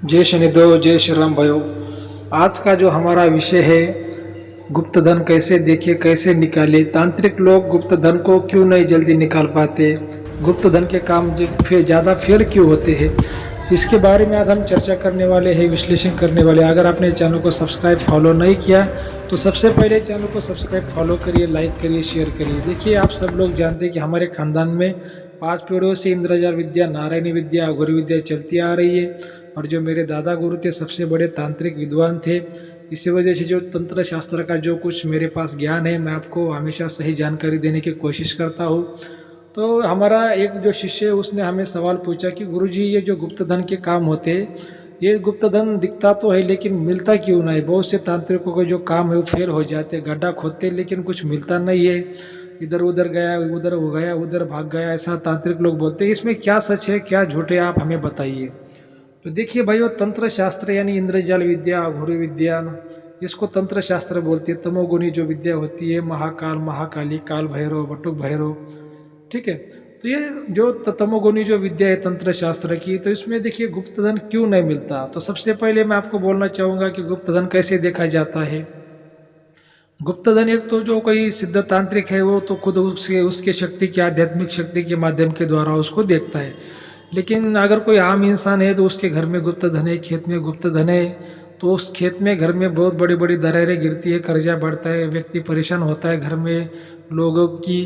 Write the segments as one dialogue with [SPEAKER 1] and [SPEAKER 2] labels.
[SPEAKER 1] जय शनिदेव, जय श्री राम भाइयों। आज का जो हमारा विषय है, गुप्त धन कैसे देखे, कैसे निकाले। तांत्रिक लोग गुप्त धन को क्यों नहीं जल्दी निकाल पाते, गुप्त धन के काम ज़्यादा फेल क्यों होते हैं, इसके बारे में आज हम चर्चा करने वाले हैं, विश्लेषण करने वाले। अगर आपने चैनल को सब्सक्राइब फॉलो नहीं किया तो सबसे पहले चैनल को सब्सक्राइब फॉलो करिए, लाइक करिए, शेयर करिए। देखिए, आप सब लोग जानते हैं कि हमारे खानदान में 5 पीढ़ियों से इंद्रजाल विद्या, नारायणी विद्या, अघोरी विद्या चलती आ रही है। और जो मेरे दादा गुरु थे, सबसे बड़े तांत्रिक विद्वान थे। इसी वजह से जो तंत्र शास्त्र का जो कुछ मेरे पास ज्ञान है, मैं आपको हमेशा सही जानकारी देने की कोशिश करता हूँ। तो हमारा एक जो शिष्य है, उसने हमें सवाल पूछा कि गुरुजी, ये जो गुप्त धन के काम होते हैं, ये गुप्त धन दिखता तो है लेकिन मिलता क्यों नहीं। बहुत से तांत्रिकों के जो काम है वो फेल हो जाते, गड्ढा खोदते लेकिन कुछ मिलता नहीं है। इधर उधर गया, उधर हो गया, उधर भाग गया, ऐसा तांत्रिक लोग बोलते हैं। इसमें क्या सच है, क्या झूठ है, आप हमें बताइए। तो देखिए भाइयों, तंत्र शास्त्र यानी इंद्रजाल विद्या, अघोरी विद्या, इसको तंत्र शास्त्र बोलते हैं। तमोगुणी जो विद्या होती है, महाकाल, महाकाली, काल भैरव, बटुक भैरव, ठीक है। तो ये जो तमोगुणी जो विद्या है तंत्र शास्त्र की, तो इसमें देखिए गुप्त धन क्यों नहीं मिलता। तो सबसे पहले मैं आपको बोलना चाहूँगा कि गुप्त धन कैसे देखा जाता है। गुप्त धन एक तो जो कोई सिद्ध तांत्रिक है वो तो खुद उसके शक्ति की, आध्यात्मिक शक्ति के माध्यम के द्वारा उसको देखता है। लेकिन अगर कोई आम इंसान है तो उसके घर में गुप्त धन है, खेत में गुप्त धन है, तो उस खेत में, घर में बहुत बड़ी बड़ी दरारें गिरती है, कर्जा बढ़ता है, व्यक्ति परेशान होता है। घर में लोगों की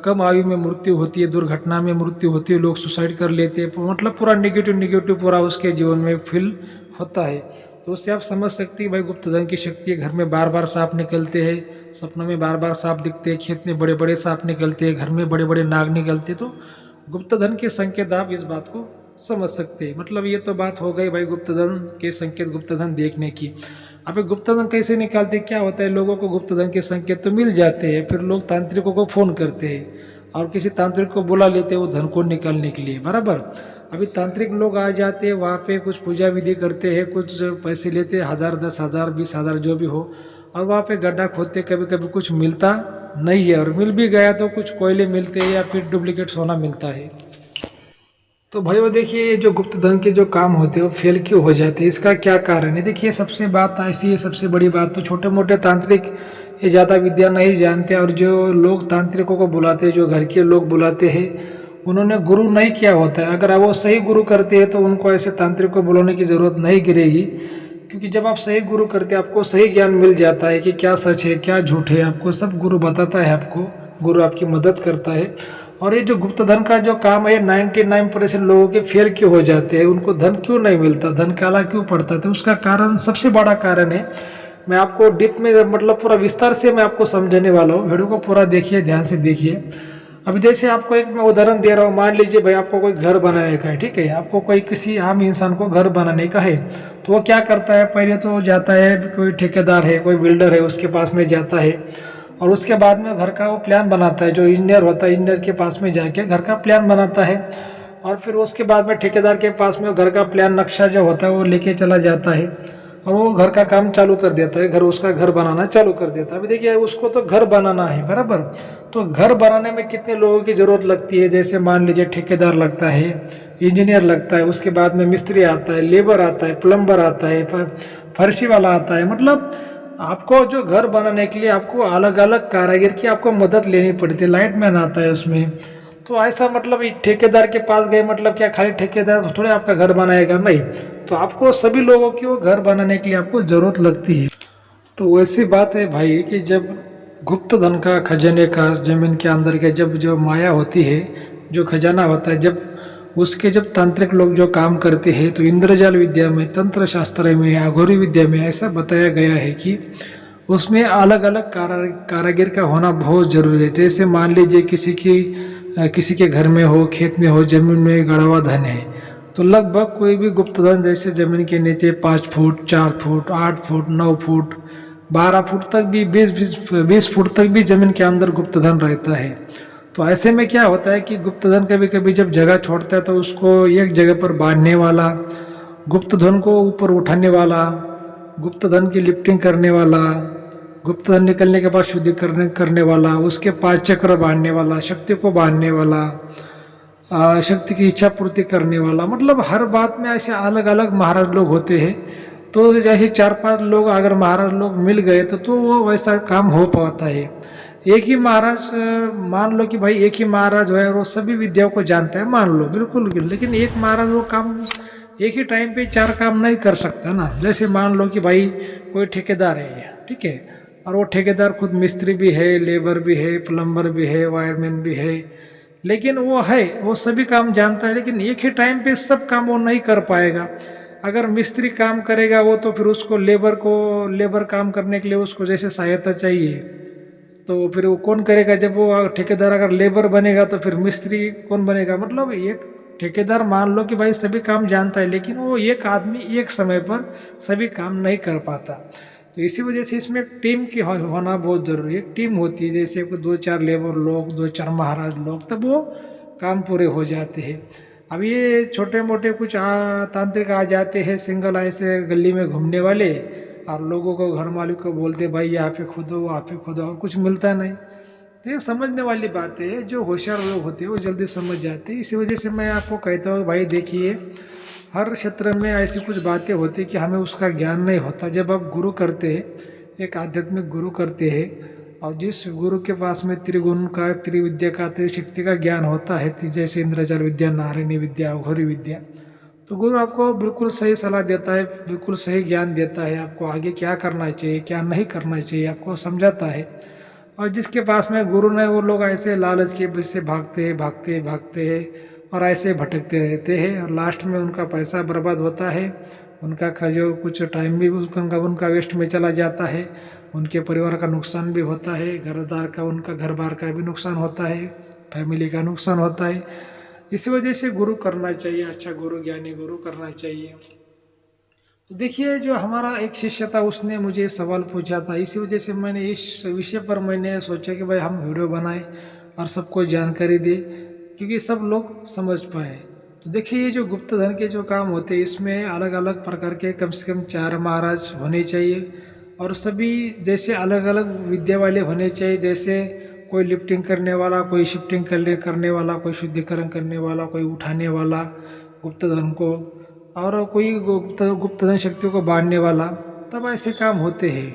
[SPEAKER 1] कम आयु में मृत्यु होती है, दुर्घटना में मृत्यु होती है, लोग सुसाइड कर लेते हैं। मतलब पूरा निगेटिव पूरा उसके जीवन में फील होता है। तो उससे आप समझ सकते हैं भाई, गुप्त धन की शक्ति है। घर में बार बार सांप निकलते हैं, सपनों में बार बार सांप दिखते हैं, खेत में बड़े बड़े सांप निकलते हैं, घर में बड़े बड़े नाग निकलते हैं, तो गुप्त धन के संकेत आप इस बात को समझ सकते हैं। मतलब ये तो बात हो गई भाई गुप्त धन के संकेत, गुप्त धन देखने की। अब गुप्त धन कैसे निकालते, क्या होता है, लोगों को गुप्त धन के संकेत तो मिल जाते हैं, फिर लोग तांत्रिकों को फ़ोन करते हैं और किसी तांत्रिक को बुला लेते हैं वो धन को निकालने के लिए, बराबर। अभी तांत्रिक लोग आ जाते हैं, वहाँ पे कुछ पूजा विधि करते हैं, कुछ पैसे लेते हैं, 1000, 10,000, 20,000 जो भी हो, और वहाँ पे गड्ढा खोदते, कभी कभी कुछ मिलता नहीं है, और मिल भी गया तो कुछ कोयले मिलते हैं या फिर डुप्लीकेट सोना मिलता है। तो भाइयों देखिए, जो गुप्त धन के जो काम होते हैं वो फेल क्यों हो जाते हैं, इसका क्या कारण है। देखिए, सबसे बात ऐसी है, सबसे बड़ी बात तो छोटे मोटे तांत्रिक ये ज़्यादा विद्या नहीं जानते, और जो लोग तांत्रिकों को बुलाते हैं, जो घर के लोग बुलाते हैं, उन्होंने गुरु नहीं किया होता है। अगर वो सही गुरु करते हैं तो उनको ऐसे तांत्रिक को बुलाने की ज़रूरत नहीं गिरेगी, क्योंकि जब आप सही गुरु करते हैं आपको सही ज्ञान मिल जाता है कि क्या सच है, क्या झूठ है, आपको सब गुरु बताता है, आपको गुरु आपकी मदद करता है। और ये जो गुप्त धन का जो काम है, 99% लोगों के फेल क्यों हो जाते हैं, उनको धन क्यों नहीं मिलता, धन काला क्यों पड़ता है, तो उसका कारण, सबसे बड़ा कारण है, मैं आपको डीप में, मतलब पूरा विस्तार से मैं आपको समझाने वाला हूँ। वीडियो को पूरा देखिए, ध्यान से देखिए। अभी जैसे आपको एक मैं उदाहरण दे रहा हूँ, मान लीजिए भाई आपको कोई घर बनाने का है, ठीक है, आपको कोई किसी आम इंसान को घर बनाने का है, तो वो क्या करता है, पहले तो जाता है, कोई ठेकेदार है, कोई बिल्डर है, उसके पास में जाता है, और उसके बाद में घर का वो प्लान बनाता है। जो इंजीनियर होता है, इंजीनियर के पास में जाके घर का प्लान बनाता है, और फिर उसके बाद में ठेकेदार के पास में घर का प्लान, नक्शा जो होता है वो लेके चला जाता है, और वो घर का काम चालू कर देता है, उसका घर बनाना चालू कर देता है। अभी देखिए, उसको तो घर बनाना है, बराबर। तो घर बनाने में कितने लोगों की ज़रूरत लगती है, जैसे मान लीजिए ठेकेदार लगता है, इंजीनियर लगता है, उसके बाद में मिस्त्री आता है, लेबर आता है, प्लम्बर आता है, फर्शी वाला आता है। मतलब आपको जो घर बनाने के लिए आपको अलग अलग कारीगर की आपको मदद लेनी पड़ती है, लाइट मैन आता है उसमें। तो ऐसा मतलब ठेकेदार के पास गए, मतलब क्या खाली ठेकेदार थोड़े आपका घर बनाएगा, नहीं, तो आपको सभी लोगों की वो घर बनाने के लिए आपको ज़रूरत लगती है। तो वैसी बात है भाई कि जब गुप्त धन का, खजाने का, जमीन के अंदर के जब जो माया होती है, जो खजाना होता है, जब उसके जब तांत्रिक लोग जो काम करते हैं, तो इंद्रजाल विद्या में, तंत्र शास्त्र में, अघोरी विद्या में ऐसा बताया गया है कि उसमें अलग अलग कारीगर का होना बहुत जरूरी है। जैसे मान लीजिए किसी के घर में हो, खेत में हो, जमीन में गड़ा हुआ धन है, तो लगभग कोई भी गुप्त धन, जैसे जमीन के नीचे 5 foot, 4 foot, 8 foot, 9 foot, 12 foot तक भी, 20 फुट तक भी जमीन के अंदर गुप्त धन रहता है। तो ऐसे में क्या होता है कि गुप्त धन कभी कभी जब जगह छोड़ता है तो उसको एक जगह पर बांधने वाला, गुप्त धन को ऊपर उठाने वाला, गुप्त धन की लिफ्टिंग करने वाला, गुप्त धन निकलने के बाद शुद्धिकरण करने वाला, उसके 5 चक्र बांधने वाला, शक्ति को बांधने वाला, शक्ति की इच्छा पूर्ति करने वाला, मतलब हर बात में ऐसे अलग अलग महाराज लोग होते हैं। तो जैसे 4-5 लोग अगर महाराज लोग मिल गए तो वो वैसा काम हो पाता है। एक ही महाराज मान लो कि भाई एक ही महाराज है और वो सभी विद्याओं को जानता है, मान लो बिल्कुल, लेकिन एक महाराज वो काम एक ही टाइम पे 4 काम नहीं कर सकता ना। जैसे मान लो कि भाई कोई ठेकेदार है, ठीक है, और वो ठेकेदार खुद मिस्त्री भी है, लेबर भी है, प्लम्बर भी है, वायरमैन भी है, लेकिन वो सभी काम जानता है, लेकिन एक ही टाइम पे सब काम वो नहीं कर पाएगा। अगर मिस्त्री काम करेगा वो, तो फिर उसको लेबर काम करने के लिए उसको जैसे सहायता चाहिए, तो फिर वो कौन करेगा? जब वो ठेकेदार अगर लेबर बनेगा तो फिर मिस्त्री कौन बनेगा? मतलब एक ठेकेदार मान लो कि भाई सभी काम जानता है, लेकिन वो एक आदमी एक समय पर सभी काम नहीं कर पाता। तो इसी वजह से इसमें टीम की होना बहुत ज़रूरी है। टीम होती है, जैसे 2-4 लेबर लोग, 2-4 महाराज लोग, तब वो काम पूरे हो जाते हैं। अब ये छोटे मोटे कुछ तांत्रिक आ जाते हैं सिंगल ऐसे गली में घूमने वाले, और लोगों को, घर मालिक को बोलते भाई यहाँ पे खोदो वहाँ पे खोदो, और कुछ मिलता नहीं। तो ये समझने वाली बात है, जो होशियार लोग होते हैं वो जल्दी समझ जाते हैं। इसी वजह से मैं आपको कहता हूँ भाई देखिए, हर क्षेत्र में ऐसी कुछ बातें होती कि हमें उसका ज्ञान नहीं होता। जब आप गुरु करते हैं, एक आध्यात्मिक गुरु करते हैं, और जिस गुरु के पास में त्रिगुण का, त्रिविद्या का, त्रिशक्ति का ज्ञान होता है, जैसे इंद्रजाल विद्या, नारायणी विद्या, घोरी विद्या, तो गुरु आपको बिल्कुल सही सलाह देता है, बिल्कुल सही ज्ञान देता है, आपको आगे क्या करना चाहिए क्या नहीं करना चाहिए आपको समझाता है। और जिसके पास में गुरु नहीं, वो लोग ऐसे लालच के पीछे भागते हैं और ऐसे भटकते रहते हैं, और लास्ट में उनका पैसा बर्बाद होता है, उनका जो कुछ टाइम भी उनका वेस्ट में चला जाता है, उनके परिवार का नुकसान भी होता है, घरदार का, उनका घर बार का भी नुकसान होता है, फैमिली का नुकसान होता है। इसी वजह से गुरु करना चाहिए, अच्छा गुरु, ज्ञानी गुरु करना चाहिए। तो देखिए, जो हमारा एक शिष्य था उसने मुझे सवाल पूछा था, इसी वजह से मैंने इस विषय पर मैंने सोचा कि भाई हम वीडियो बनाएं और सबको जानकारी दे, क्योंकि सब लोग समझ पाए। तो देखिए, ये जो गुप्त धन के जो काम होते हैं, इसमें अलग अलग प्रकार के कम से कम 4 महाराज होने चाहिए, और सभी जैसे अलग अलग विद्या वाले होने चाहिए। जैसे कोई लिफ्टिंग करने वाला, कोई शिफ्टिंग करने वाला, कोई शुद्धिकरण करने वाला, कोई उठाने वाला गुप्त धन को, और कोई गुप्त धन शक्तियों को बांधने वाला, तब ऐसे काम होते हैं,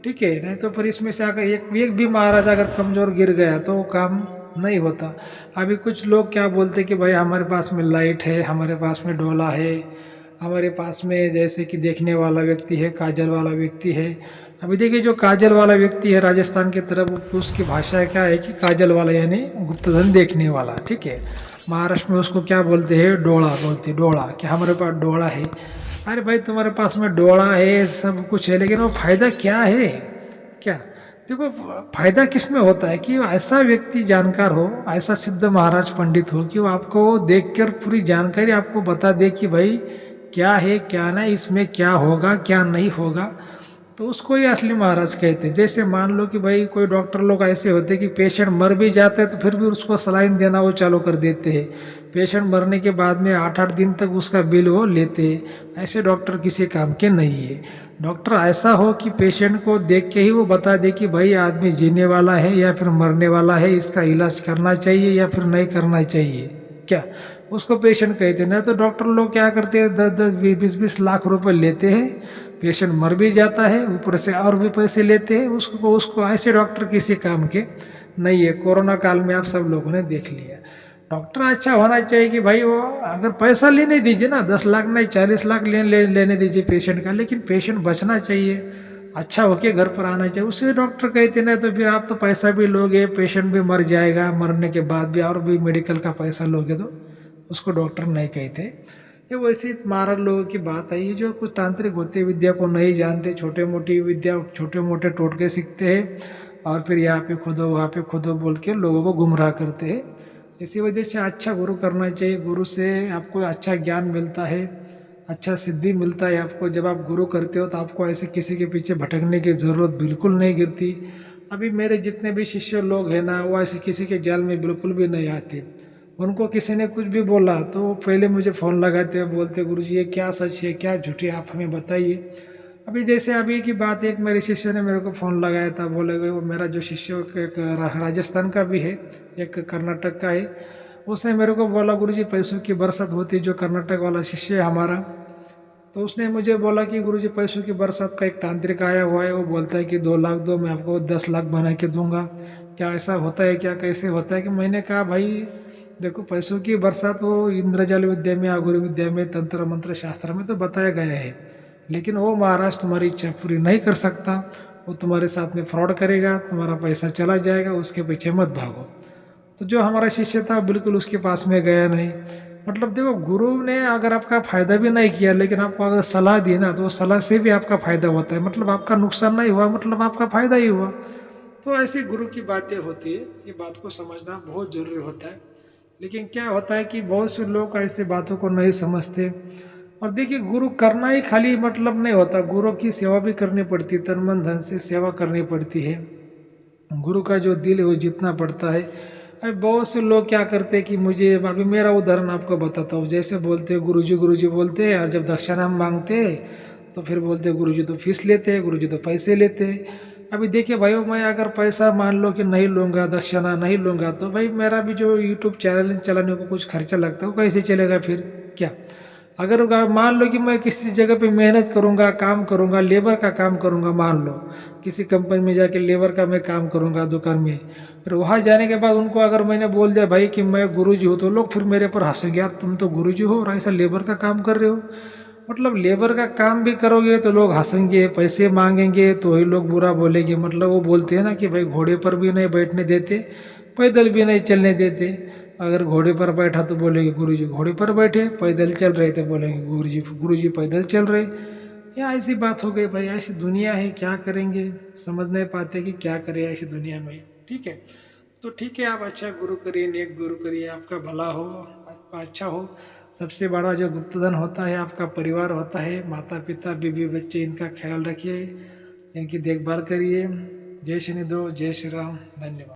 [SPEAKER 1] ठीक है। नहीं तो फिर इसमें से अगर एक भी महाराज अगर कमज़ोर गिर गया तो वो काम नहीं होता। अभी कुछ लोग क्या बोलते कि भाई हमारे पास में लाइट है, हमारे पास में डोला है, हमारे पास में जैसे कि देखने वाला व्यक्ति है, काजल वाला व्यक्ति है। अभी देखिए, जो काजल वाला व्यक्ति है राजस्थान की तरफ, तो उसकी भाषा क्या है कि काजल वाला यानी गुप्तधन देखने वाला, ठीक है। महाराष्ट्र में उसको क्या बोलते हैं? डोला बोलते, डोला, कि हमारे पास डोला है। अरे भाई, तुम्हारे पास में डोला है, सब कुछ है, लेकिन वो फायदा क्या है? क्या देखो, फायदा किस में होता है कि ऐसा व्यक्ति जानकार हो, ऐसा सिद्ध महाराज पंडित हो कि वो आपको देखकर पूरी जानकारी आपको बता दे कि भाई क्या है क्या नहीं, इसमें क्या होगा क्या नहीं होगा, तो उसको ही असली महाराज कहते हैं। जैसे मान लो कि भाई कोई डॉक्टर लोग ऐसे होते हैं कि पेशेंट मर भी जाता है तो फिर भी उसको सलाइन देना वो चालू कर देते हैं, पेशेंट मरने के बाद में 8-8 दिन तक उसका बिल वो लेते हैं। ऐसे डॉक्टर किसी काम के नहीं है। डॉक्टर ऐसा हो कि पेशेंट को देख के ही वो बता दे कि भाई आदमी जीने वाला है या फिर मरने वाला है, इसका इलाज करना चाहिए या फिर नहीं करना चाहिए, क्या उसको पेशेंट कहते हैं। ना तो डॉक्टर लोग क्या करते हैं, 10-10, 20-20 लाख रुपए लेते हैं, पेशेंट मर भी जाता है, ऊपर से और भी पैसे लेते हैं। उसको ऐसे डॉक्टर किसी काम के नहीं है। कोरोना काल में आप सब लोगों ने देख लिया। डॉक्टर अच्छा होना चाहिए कि भाई वो अगर पैसा लेने दीजिए ना, 10 लाख नहीं 40 लाख लेने दीजिए पेशेंट का, लेकिन पेशेंट बचना चाहिए, अच्छा होके घर पर आना चाहिए, उसे डॉक्टर कहते ना। तो फिर आप तो पैसा भी लोगे, पेशेंट भी मर जाएगा, मरने के बाद भी और भी मेडिकल का पैसा लोगे, तो उसको डॉक्टर नहीं कहते। ये वैसी महाराज लोगों की बात है। ये जो कुछ तांत्रिक होते विद्या को नहीं जानते, छोटे मोटी विद्या, छोटे मोटे टोटके सीखते हैं, और फिर यहाँ पे खुदो वहाँ पे खुदो बोल के लोगों को गुमराह करते हैं। इसी वजह से अच्छा गुरु करना चाहिए। गुरु से आपको अच्छा ज्ञान मिलता है, अच्छा सिद्धि मिलता है आपको। जब आप गुरु करते हो तो आपको ऐसे किसी के पीछे भटकने की ज़रूरत बिल्कुल नहीं गिरती। अभी मेरे जितने भी शिष्य लोग हैं ना, वो ऐसे किसी के जाल में बिल्कुल भी नहीं आते। उनको किसी ने कुछ भी बोला तो वो पहले मुझे फ़ोन लगाते हैं, बोलते गुरुजी ये क्या सच है क्या झूठ है, आप हमें बताइए। अभी जैसे अभी की बात, एक मेरे शिष्य ने मेरे को फ़ोन लगाया था, बोले वो मेरा जो शिष्य एक राजस्थान का भी है, एक कर्नाटक का है, उसने मेरे को बोला गुरुजी पैसों की बरसात होती, जो कर्नाटक वाला शिष्य है हमारा, तो उसने मुझे बोला कि गुरुजी पैसों की बरसात का एक तांत्रिक आया हुआ है, वो बोलता है कि 2 लाख दो, मैं आपको 10 लाख बना के दूंगा, क्या ऐसा होता है क्या, कैसे होता है? कि मैंने कहा भाई देखो, पैसों की बरसात वो इंद्रजाल विद्या में, आगुरी विद्या में, तंत्र मंत्र शास्त्र में तो बताया गया है, लेकिन वो महाराज तुम्हारी इच्छा पूरी नहीं कर सकता। वो तुम्हारे साथ में फ्रॉड करेगा, तुम्हारा पैसा चला जाएगा, उसके पीछे मत भागो। तो जो हमारा शिष्य था बिल्कुल उसके पास में गया नहीं। मतलब देखो, गुरु ने अगर आपका फायदा भी नहीं किया, लेकिन आपको अगर सलाह दी ना, तो वो सलाह से भी आपका फायदा होता है। मतलब आपका नुकसान नहीं हुआ, मतलब आपका फायदा ही हुआ। तो ऐसी गुरु की बातें होती है, ये बात को समझना बहुत जरूरी होता है। लेकिन क्या होता है कि बहुत से लोग ऐसे बातों को नहीं समझते। और देखिए, गुरु करना ही खाली मतलब नहीं होता, गुरु की सेवा भी करनी पड़ती है, तन मन धन से सेवा करनी पड़ती है। गुरु का जो दिल है वो जितना पड़ता है। अभी बहुत से लोग क्या करते हैं कि मुझे, अभी मेरा उदाहरण आपको बताता हूँ, जैसे बोलते हैं गुरुजी बोलते हैं, और जब दक्षिणा मांगते हैं तो फिर बोलते हैं गुरुजी तो फीस लेते हैं, गुरुजी तो पैसे लेते हैं। अभी देखिए भाइयों, मैं अगर पैसा मान लो कि नहीं लूँगा, दक्षिणा नहीं लूँगा, तो भाई मेरा भी जो यूट्यूब चैनल चलाने को कुछ खर्चा लगता है वो कैसे चलेगा फिर? क्या अगर मान लो कि मैं किसी जगह पे मेहनत करूँगा, काम करूँगा, लेबर का काम करूँगा, मान लो किसी कंपनी में जाके लेबर का मैं काम करूँगा दुकान में, फिर वहाँ जाने के बाद उनको अगर मैंने बोल दिया भाई कि मैं गुरुजी हूँ, तो लोग फिर मेरे पर हंसेंगे, यार तुम तो गुरुजी हो और ऐसा लेबर का काम कर रहे हो। मतलब लेबर का काम भी करोगे तो लोग हंसेंगे, पैसे मांगेंगे तो वही लोग बुरा बोलेंगे। मतलब वो बोलते हैं ना कि भाई घोड़े पर भी नहीं बैठने देते, पैदल भी नहीं चलने देते। अगर घोड़े पर बैठा तो बोलेंगे गुरुजी घोड़े पर बैठे, पैदल चल रहे तो बोलेंगे गुरुजी पैदल चल रहे। या ऐसी बात हो गई भाई, ऐसी दुनिया है, क्या करेंगे, समझ नहीं पाते कि क्या करें ऐसी दुनिया में। ठीक है, तो ठीक है, आप अच्छा गुरु करिए, नेक गुरु करिए, आपका भला हो, आपका अच्छा हो। सबसे बड़ा जो गुप्तधन होता है आपका परिवार होता है, माता पिता बीवी बच्चे, इनका ख्याल रखिए, इनकी देखभाल करिए। जय शनि दो, जय श्री राम, धन्यवाद।